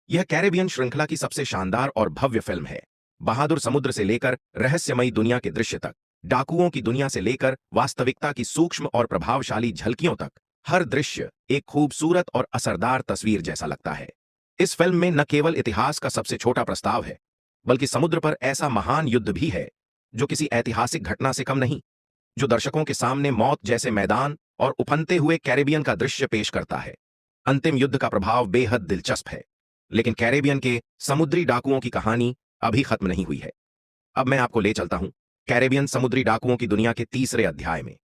यह कैरेबियन श्रृंखला की सबसे शानदार और भव्य फिल्म है। बहादुर समुद्र से लेकर रहस्यमयी दुनिया के दृश्य तक, डाकुओं की दुनिया से लेकर वास्तविकता की सूक्ष्म और प्रभावशाली झलकियों तक, हर दृश्य एक खूबसूरत और असरदार तस्वीर जैसा लगता है। इस फिल्म में न केवल इतिहास का सबसे छोटा प्रस्ताव है, बल्कि समुद्र पर ऐसा महान युद्ध भी है जो किसी ऐतिहासिक घटना से कम नहीं, जो दर्शकों के सामने मौत जैसे मैदान और उफनते हुए कैरेबियन का दृश्य पेश करता है। अंतिम युद्ध का प्रभाव बेहद दिलचस्प है, लेकिन कैरेबियन के समुद्री डाकुओं की कहानी अभी खत्म नहीं हुई है। अब मैं आपको ले चलता हूं कैरेबियन समुद्री डाकुओं की दुनिया के तीसरे अध्याय में।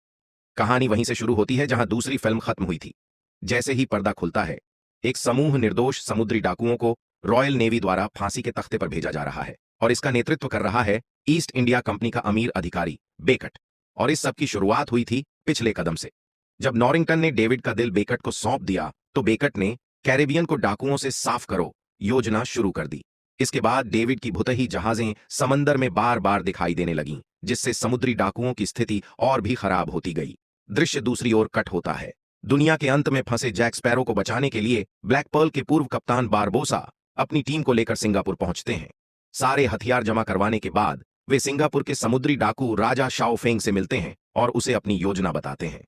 कहानी वहीं से शुरू होती है जहां दूसरी फिल्म खत्म हुई थी। जैसे ही पर्दा खुलता है, एक समूह निर्दोष समुद्री डाकुओं को रॉयल नेवी द्वारा फांसी के तख्ते पर भेजा जा रहा है, और इसका नेतृत्व कर रहा है ईस्ट इंडिया कंपनी का अमीर अधिकारी बेकट। और इस सब की शुरुआत हुई थी पिछले कदम से। जब नॉरिंगटन ने डेविड का दिल बेकट को सौंप दिया, तो बेकट ने कैरेबियन को डाकुओं से साफ करो योजना शुरू कर दी। इसके बाद डेविड की भुतही जहाजें समंदर में बार बार दिखाई देने लगीं, जिससे समुद्री डाकुओं की स्थिति और भी खराब होती गई। दृश्य दूसरी ओर कट होता है। दुनिया के अंत में फंसे जैक स्पैरो को बचाने के लिए ब्लैक पर्ल के पूर्व कप्तान बारबोसा अपनी टीम को लेकर सिंगापुर पहुंचते हैं। सारे हथियार जमा करवाने के बाद वे सिंगापुर के समुद्री डाकू राजा शाओफेंग से मिलते हैं और उसे अपनी योजना बताते हैं।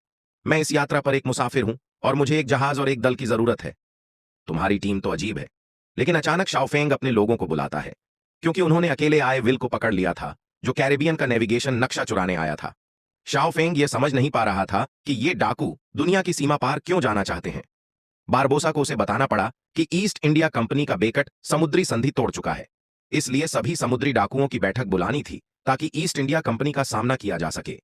मैं इस यात्रा पर एक मुसाफिर हूं और मुझे एक जहाज और एक दल की जरूरत है। तुम्हारी टीम तो अजीब है। लेकिन अचानक शाओफेंग अपने लोगों को बुलाता है, क्योंकि उन्होंने अकेले आए विल को पकड़ लिया था, जो कैरेबियन का नेविगेशन नक्शा चुराने आया था। शाओफेंग यह समझ नहीं पा रहा था कि ये डाकू दुनिया की सीमा पार क्यों जाना चाहते हैं। बारबोसा को उसे बताना पड़ा कि ईस्ट इंडिया कंपनी का बेकट समुद्री संधि तोड़ चुका है, इसलिए सभी समुद्री डाकुओं की बैठक बुलानी थी ताकि ईस्ट इंडिया कंपनी का सामना किया जा सके।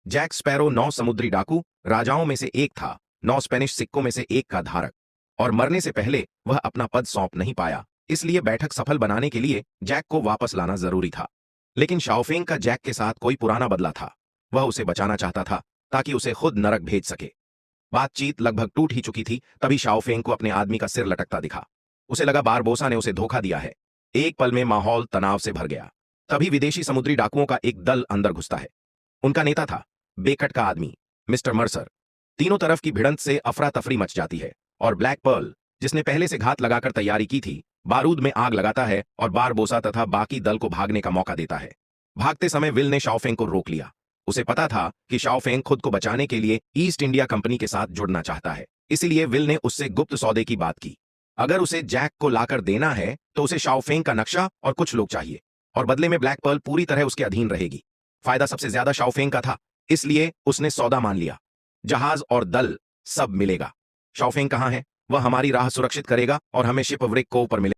जैक स्पैरो 9 समुद्री डाकू राजाओं में से एक था, 9 स्पेनिश सिक्कों में से एक का धारक, और मरने से पहले वह अपना पद सौंप नहीं पाया। इसलिए बैठक सफल बनाने के लिए जैक को वापस लाना जरूरी था। लेकिन शाओफेंग का जैक के साथ कोई पुराना बदला था। वह उसे बचाना चाहता था ताकि उसे खुद नरक भेज सके। बातचीत लगभग टूट ही चुकी थी, तभी शाओफेंग को अपने आदमी का सिर लटकता दिखा। उसे लगा बारबोसा ने उसे धोखा दिया है। एक पल में माहौल तनाव से भर गया। तभी विदेशी समुद्री डाकुओं का एक दल अंदर घुसता है। उनका नेता था बेकट का आदमी मिस्टर मर्सर। तीनों तरफ की भिड़ंत से अफरा तफरी मच जाती है, और ब्लैक पर्ल, जिसने पहले से घात लगाकर तैयारी की थी, बारूद में आग लगाता है और बारबोसा तथा बाकी दल को भागने का मौका देता है। भागते समय विल ने शाओफेंग को रोक लिया। उसे पता था कि शाओफेंग खुद को बचाने के लिए ईस्ट इंडिया कंपनी के साथ जुड़ना चाहता है, इसलिए विल ने उससे गुप्त सौदे की बात की। अगर उसे जैक को लाकर देना है तो उसे शाओफेंग का नक्शा और कुछ लोग चाहिए, और बदले में ब्लैक पर्ल पूरी तरह उसके अधीन रहेगी। फायदा सबसे ज्यादा शाओफेंग का था, इसलिए उसने सौदा मान लिया। जहाज और दल सब मिलेगा। शाओफेंग कहां है? वह हमारी राह सुरक्षित करेगा और हमें शिप व्रिक को ऊपर मिलेगा।